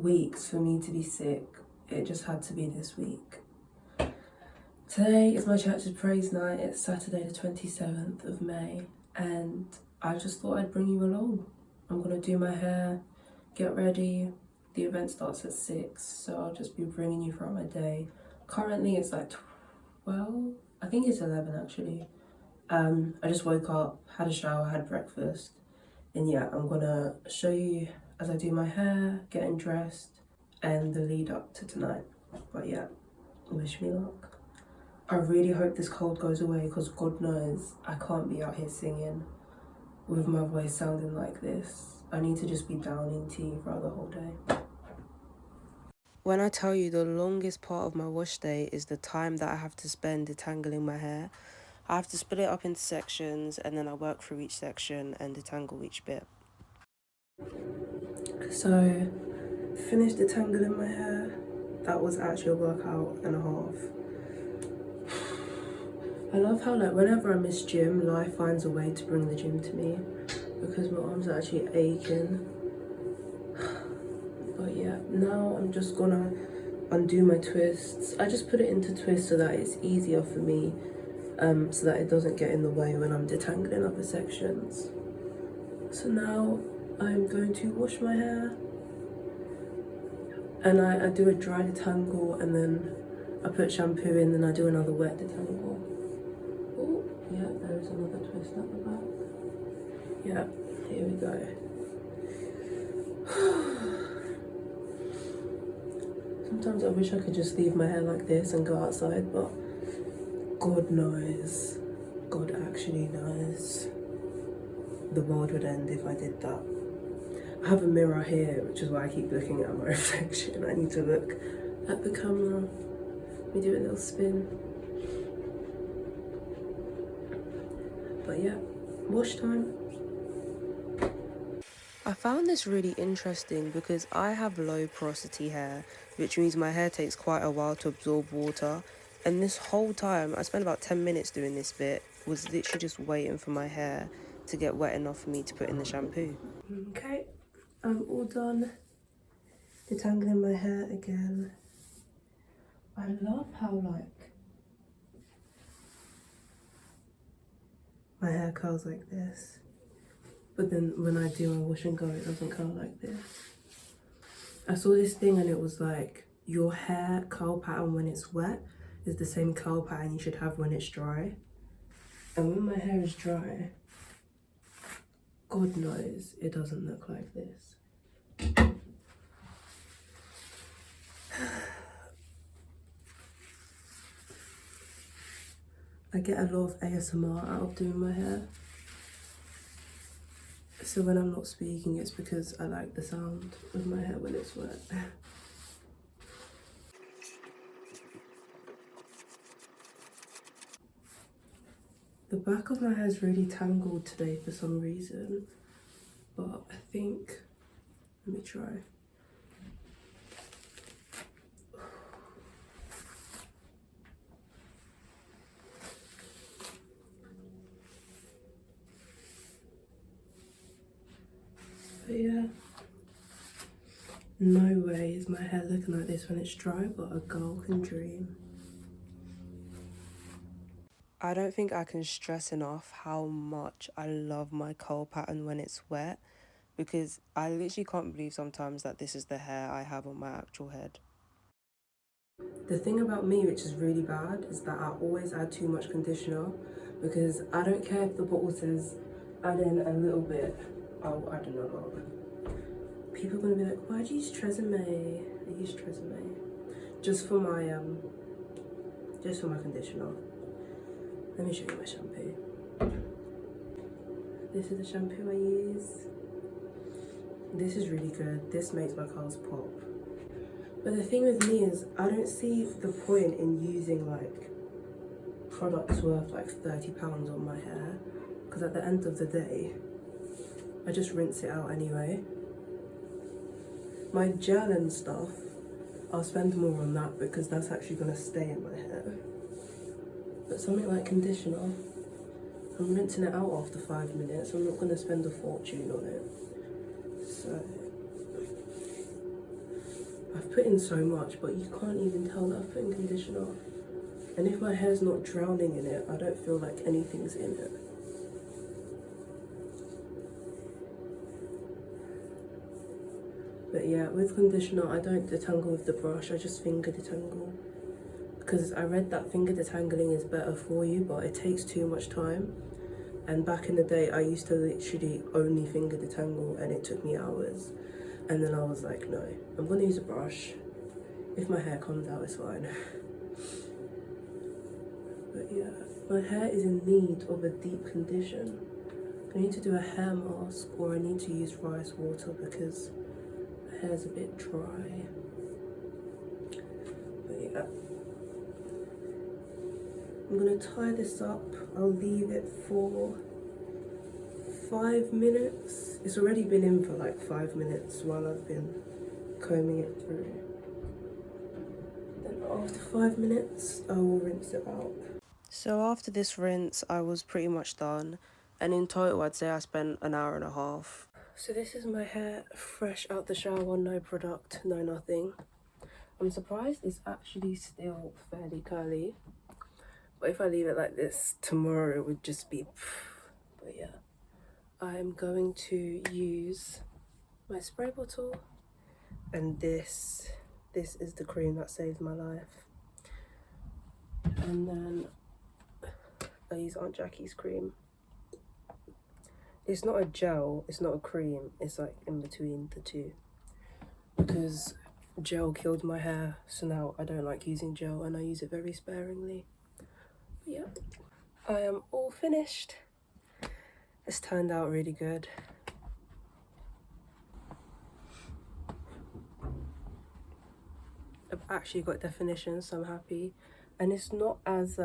weeks for me to be sick. It just had to be this week. Today is my church's praise night. It's Saturday the 27th of May, and I just thought I'd bring you along. I'm gonna do my hair, get ready. The event starts at 6, so I'll just be bringing you throughout my day. Currently it's like 12, I think it's 11 actually. I just woke up, had a shower, had breakfast, and yeah, I'm gonna show you as I do my hair, getting dressed, and the lead up to tonight. But yeah, wish me luck. I really hope this cold goes away, because God knows I can't be out here singing with my voice sounding like this. I need to just be downing tea throughout the whole day. When I tell you the longest part of my wash day is the time that I have to spend detangling my hair, I have to split it up into sections, and then I work through each section and detangle each bit. So, finished detangling my hair. That was actually a workout and a half. I love how like whenever I miss gym, life finds a way to bring the gym to me, because my arms are actually aching. But yeah, now I'm just gonna undo my twists. I just put it into twists so that it's easier for me, so that it doesn't get in the way when I'm detangling other sections. So now I'm going to wash my hair, and I do a dry detangle, and then I put shampoo in, then I do another wet detangle. Oh yeah, there's another twist at the back. Yeah, here we go. Sometimes I wish I could just leave my hair like this and go outside, but God knows, God actually knows, the world would end if I did that. I have a mirror here, which is why I keep looking at my reflection. I need to look at the camera. Let me do a little spin. But yeah, wash time. I found this really interesting because I have low porosity hair, which means my hair takes quite a while to absorb water. And this whole time, I spent about 10 minutes doing this bit, was literally just waiting for my hair to get wet enough for me to put in the shampoo. Okay, I'm all done detangling my hair again. I love how like my hair curls like this, but then when I do my wash and go, it doesn't curl like this. I saw this thing and it was like, your hair curl pattern when it's wet is the same curl pattern you should have when it's dry. And when my hair is dry, God knows it doesn't look like this. I get a lot of ASMR out of doing my hair. So when I'm not speaking, it's because I like the sound of my hair when it's wet. The back of my hair is really tangled today for some reason, but I think, let me try. But yeah, no way is my hair looking like this when it's dry, but a girl can dream. I don't think I can stress enough how much I love my curl pattern when it's wet, because I literally can't believe sometimes that this is the hair I have on my actual head. The thing about me, which is really bad, is that I always add too much conditioner, because I don't care if the bottle says add in a little bit. Oh, I don't know. People are gonna be like, why'd you use Tresemme? I use Tresemme just for my conditioner. Let me show you my shampoo. This is the shampoo I use. This is really good. This makes my curls pop. But the thing with me is, I don't see the point in using like products worth like £30 on my hair, because at the end of the day, I just rinse it out anyway. My gel and stuff, I'll spend more on that because that's actually gonna stay in my hair. But something like conditioner, I'm rinsing it out after 5 minutes. I'm not gonna spend a fortune on it. So I've put in so much, but you can't even tell that I've put in conditioner. And if my hair's not drowning in it, I don't feel like anything's in it. But yeah, with conditioner, I don't detangle with the brush, I just finger detangle. Because I read that finger detangling is better for you, but it takes too much time. And back in the day, I used to literally only finger detangle and it took me hours. And then I was like, no, I'm gonna use a brush. If my hair comes out, it's fine. But yeah, my hair is in need of a deep condition. I need to do a hair mask or I need to use rice water because my hair's a bit dry. But yeah, I'm gonna tie this up. I'll leave it for 5 minutes. It's already been in for like 5 minutes while I've been combing it through. Then after 5 minutes, I will rinse it out. So after this rinse, I was pretty much done. And in total, I'd say I spent an hour and a half. So this is my hair fresh out the shower, no product, no nothing. I'm surprised it's actually still fairly curly. But if I leave it like this, tomorrow it would just be... But yeah, I'm going to use my spray bottle. And this is the cream that saved my life. And then I use Aunt Jackie's cream. It's not a gel, it's not a cream, it's like in between the two. Because gel killed my hair, so now I don't like using gel and I use it very sparingly. But yeah, I am all finished. It's turned out really good. I've actually got definition, so I'm happy. And it's not as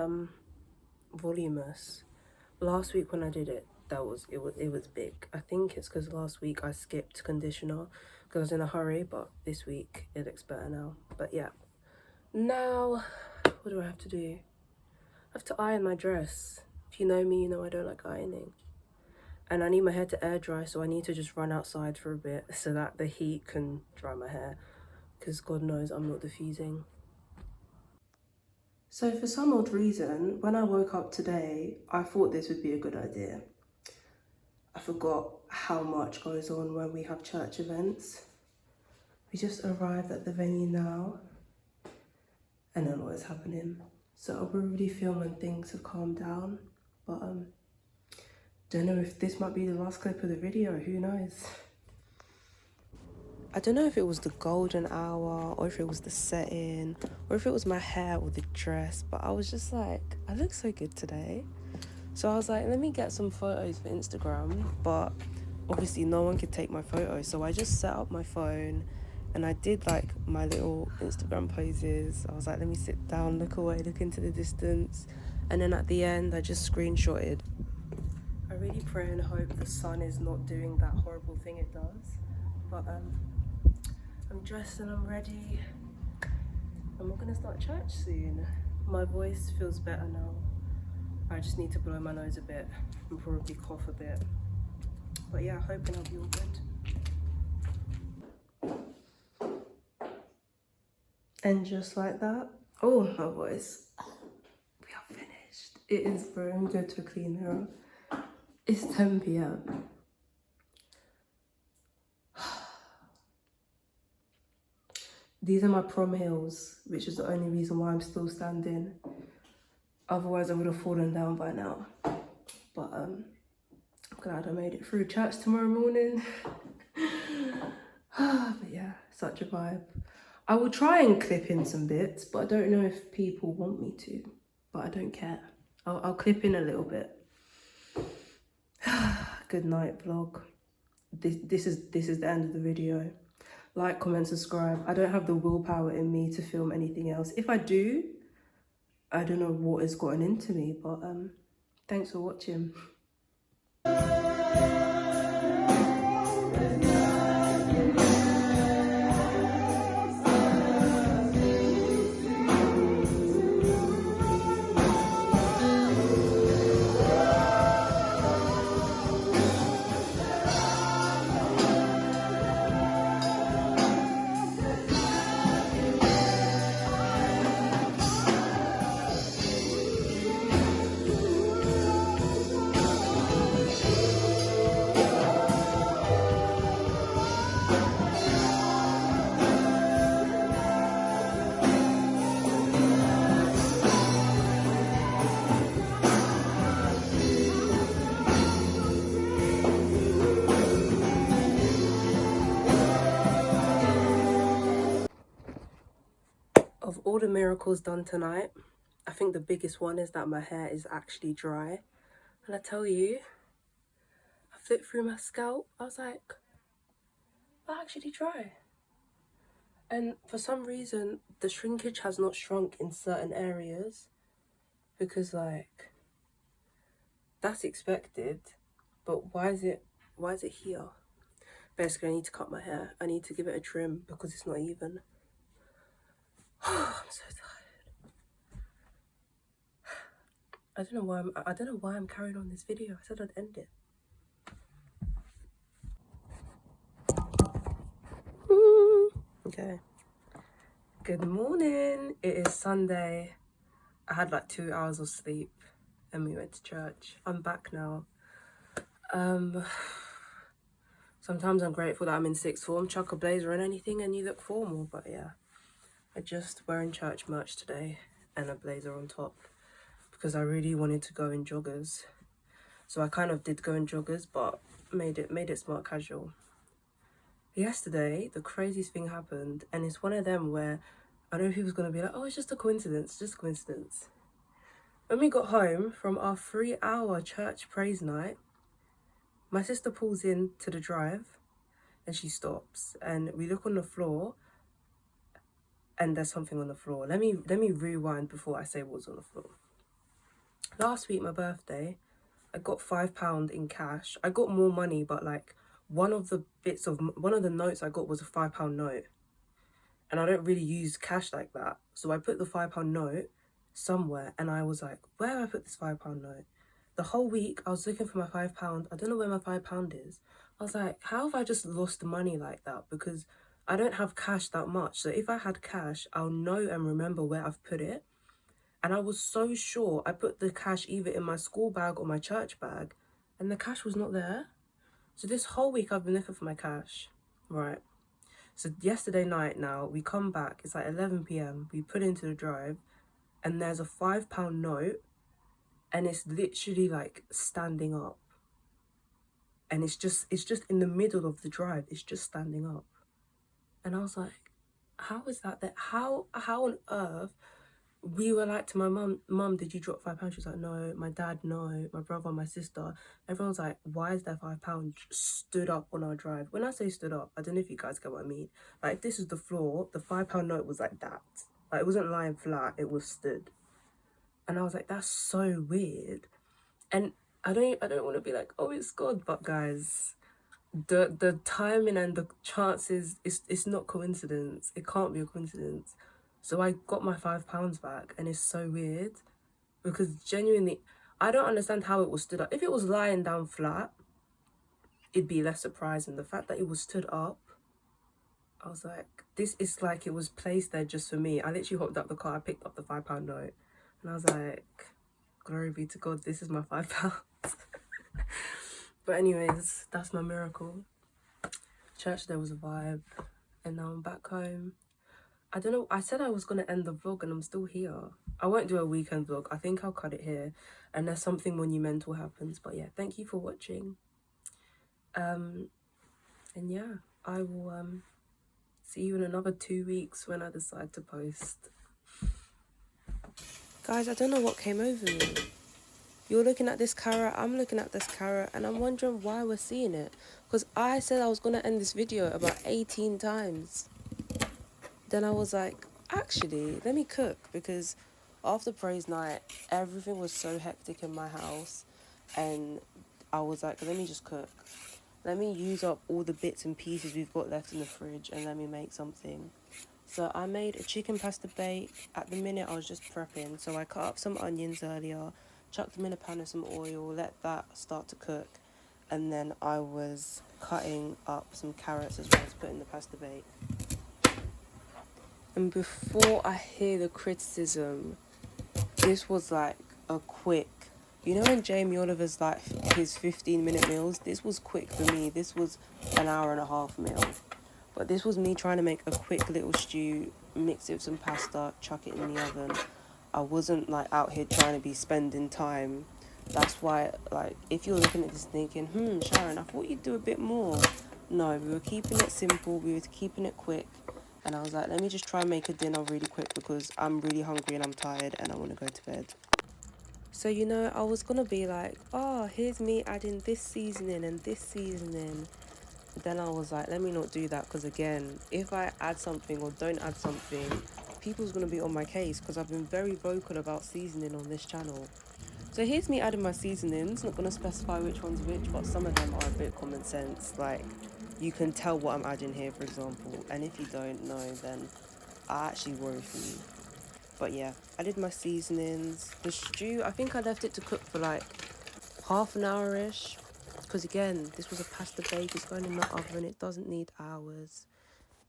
voluminous. Last week when I did it, it was big. I think it's because last week I skipped conditioner because I was in a hurry, but this week it looks better now. But yeah, now what do I have to do? I have to iron my dress. If you know me, you know I don't like ironing. And I need my hair to air dry, so I need to just run outside for a bit so that the heat can dry my hair, because God knows I'm not diffusing. So for some odd reason, when I woke up today, I thought this would be a good idea. I forgot how much goes on when we have church events. We just arrived at the venue now, and then what is happening. So I'll probably film when things have calmed down, but don't know if this might be the last clip of the video, who knows? I don't know if it was the golden hour or if it was the setting or if it was my hair or the dress, but I was just like, I look so good today. So I was like, let me get some photos for Instagram, but obviously no one could take my photos. So I just set up my phone and I did like my little Instagram poses. I was like, let me sit down, look away, look into the distance. And then at the end, I just screenshotted. I really pray and hope the sun is not doing that horrible thing it does. But I'm dressed and I'm ready. And we're gonna start church soon. My voice feels better now. I just need to blow my nose a bit and probably cough a bit. But yeah, hoping I'll be all good. And just like that, oh, my voice. We are finished. It is bro, I'm going to a clean mirror. It's 10 p.m. These are my prom heels, which is the only reason why I'm still standing. Otherwise I would have fallen down by now. But I'm glad I made it through church tomorrow morning. But yeah, such a vibe. I will try and clip in some bits, but I don't know if people want me to. But I don't care. I'll clip in a little bit. Good night, vlog. This is the end of the video. Like, comment, subscribe. I don't have the willpower in me to film anything else. If I do, I don't know what has gotten into me, but thanks for watching. all the miracles done tonight. I think the biggest one is that my hair is actually dry. And I tell you, I flipped through my scalp. I was like, I'm actually dry. And for some reason, the shrinkage has not shrunk in certain areas. Because like, that's expected. But why is it here? Basically, I need to cut my hair. I need to give it a trim because it's not even. I'm so tired. I don't know why I'm carrying on this video. I said I'd end it. Okay. Good morning. It is Sunday. I had like 2 hours of sleep and we went to church. I'm back now. Sometimes I'm grateful that I'm in sixth form, chuck a blazer and anything and you look formal, but yeah. I just wearing church merch today and a blazer on top because I really wanted to go in joggers. So I kind of did go in joggers, but made it smart casual. Yesterday, the craziest thing happened, and it's one of them where I know people's gonna be like, oh, it's just a coincidence, just a coincidence. When we got home from our 3-hour church praise night, my sister pulls in to the drive and she stops and we look on the floor and there's something on the floor. Let me rewind before I say what's on the floor. Last week, my birthday, I got £5 in cash. I got more money, but like one of the notes I got was a £5 note. And I don't really use cash like that. So I put the £5 note somewhere and I was like, where have I put this £5 note? The whole week I was looking for my £5. I don't know where my £5 is. I was like, how have I just lost money like that? Because I don't have cash that much. So if I had cash, I'll know and remember where I've put it. And I was so sure I put the cash either in my school bag or my church bag and the cash was not there. So this whole week I've been looking for my cash. Right. So yesterday night now, we come back, it's like 11 p.m. We put into the drive and there's a £5 note and it's literally like standing up. And it's just in the middle of the drive. It's just standing up. And I was like, how is that there? How on earth? We were like to my mum, did you drop £5? She was like, no. My dad, no. My brother, my sister. Everyone's like, why is there £5 stood up on our drive? When I say stood up, I don't know if you guys get what I mean. Like, if this is the floor, the £5 note was like that. Like, it wasn't lying flat, it was stood. And I was like, that's so weird. And I don't want to be like, oh, it's God, but guys, the timing and the chances, it's not coincidence. It can't be a coincidence. So I got my £5 back and it's so weird because genuinely, I don't understand how it was stood up. If it was lying down flat, it'd be less surprising. The fact that it was stood up, I was like, this is like it was placed there just for me. I literally hopped up the car, I picked up the £5 note and I was like, glory be to God, this is my £5. But anyways, that's my miracle. Church there was a vibe and now I'm back home. I don't know, I said I was going to end the vlog and I'm still here. I won't do a weekend vlog. I think I'll cut it here unless something monumental happens. But yeah, thank you for watching. And yeah, I will see you in another 2 weeks when I decide to post. Guys, I don't know what came over me. You're looking at this carrot, I'm looking at this carrot, and I'm wondering why we're seeing it. Because I said I was going to end this video about 18 times. Then I was like, actually, let me cook. Because after praise night, everything was so hectic in my house. And I was like, let me just cook. Let me use up all the bits and pieces we've got left in the fridge and let me make something. So I made a chicken pasta bake. At the minute, I was just prepping. So I cut up some onions earlier, chucked them in a pan with some oil, let that start to cook. And then I was cutting up some carrots as well to put in the pasta bake. And before I hear the criticism, this was like a quick, you know when Jamie Oliver's like his 15-minute meals? This was quick for me. This was an hour-and-a-half meal. But this was me trying to make a quick little stew, mix it with some pasta, chuck it in the oven. I wasn't like out here trying to be spending time. That's why, like, if you're looking at this thinking, Sharon, I thought you'd do a bit more. No, we were keeping it simple, we were keeping it quick. And I was like, let me just try and make a dinner really quick because I'm really hungry and I'm tired and I want to go to bed. So, you know, I was going to be like, oh, here's me adding this seasoning and this seasoning. But then I was like, let me not do that because, again, if I add something or don't add something, people's going to be on my case because I've been very vocal about seasoning on this channel. So here's me adding my seasonings. Not going to specify which one's which, but some of them are a bit common sense. Like, you can tell what I'm adding here, for example. And if you don't know, then I actually worry for you. But yeah, I did my seasonings. The stew, I think I left it to cook for like half an hour-ish. Because again, this was a pasta bake. It's going in the oven. It doesn't need hours.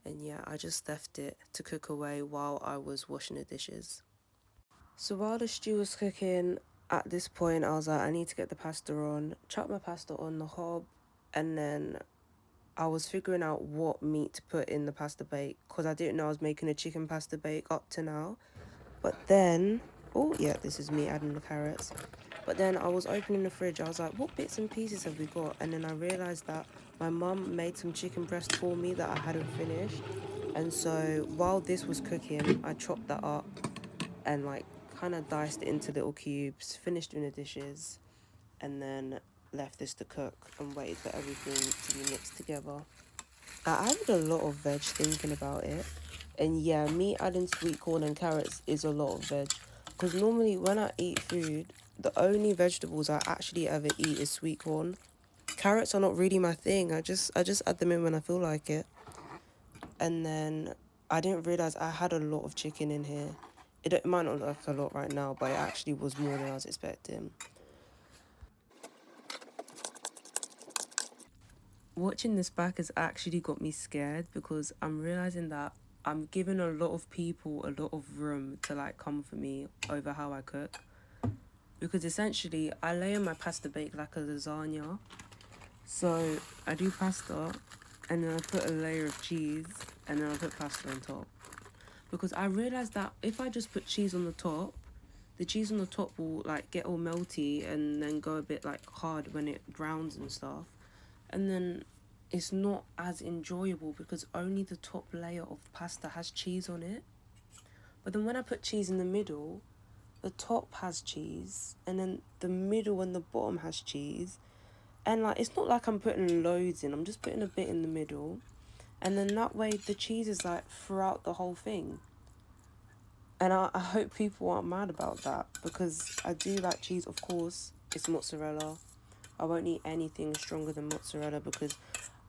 And yeah, I just left it to cook away while I was washing the dishes. So while the stew was cooking, at this point, I was like, I need to get the pasta on. Chuck my pasta on the hob. And then I was figuring out what meat to put in the pasta bake. Because I didn't know I was making a chicken pasta bake up to now. But then, oh yeah, this is me adding the carrots. But then I was opening the fridge. I was like, what bits and pieces have we got? And then I realised that my mum made some chicken breast for me that I hadn't finished. And so while this was cooking, I chopped that up and like kind of diced it into little cubes, finished doing the dishes, and then left this to cook and waited for everything to be mixed together. I added a lot of veg thinking about it. And yeah, me adding sweet corn and carrots is a lot of veg. Because normally when I eat food, the only vegetables I actually ever eat is sweet corn. Carrots are not really my thing. I just add them in when I feel like it. And then I didn't realise I had a lot of chicken in here. It might not look like a lot right now, but it actually was more than I was expecting. Watching this back has actually got me scared because I'm realising that I'm giving a lot of people a lot of room to like come for me over how I cook. Because essentially I layer my pasta bake like a lasagna. So I do pasta and then I put a layer of cheese and then I put pasta on top. Because I realised that if I just put cheese on the top, the cheese on the top will like get all melty and then go a bit like hard when it browns and stuff. And then it's not as enjoyable because only the top layer of pasta has cheese on it. But then when I put cheese in the middle, the top has cheese and then the middle and the bottom has cheese. And like it's not like I'm putting loads in, I'm just putting a bit in the middle. And then that way the cheese is like throughout the whole thing. And I hope people aren't mad about that because I do like cheese, of course. It's mozzarella. I won't eat anything stronger than mozzarella because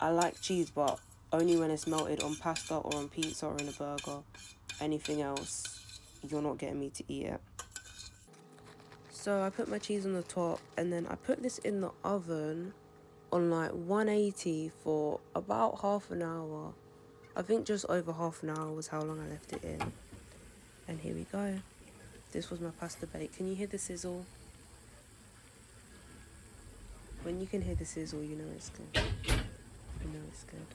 I like cheese, but only when it's melted on pasta or on pizza or in a burger. Anything else, you're not getting me to eat it. So I put my cheese on the top and then I put this in the oven on like 180 for about half an hour. I think just over half an hour was how long I left it in. And here we go. This was my pasta bake. Can you hear the sizzle? When you can hear the sizzle, you know it's good. You know it's good.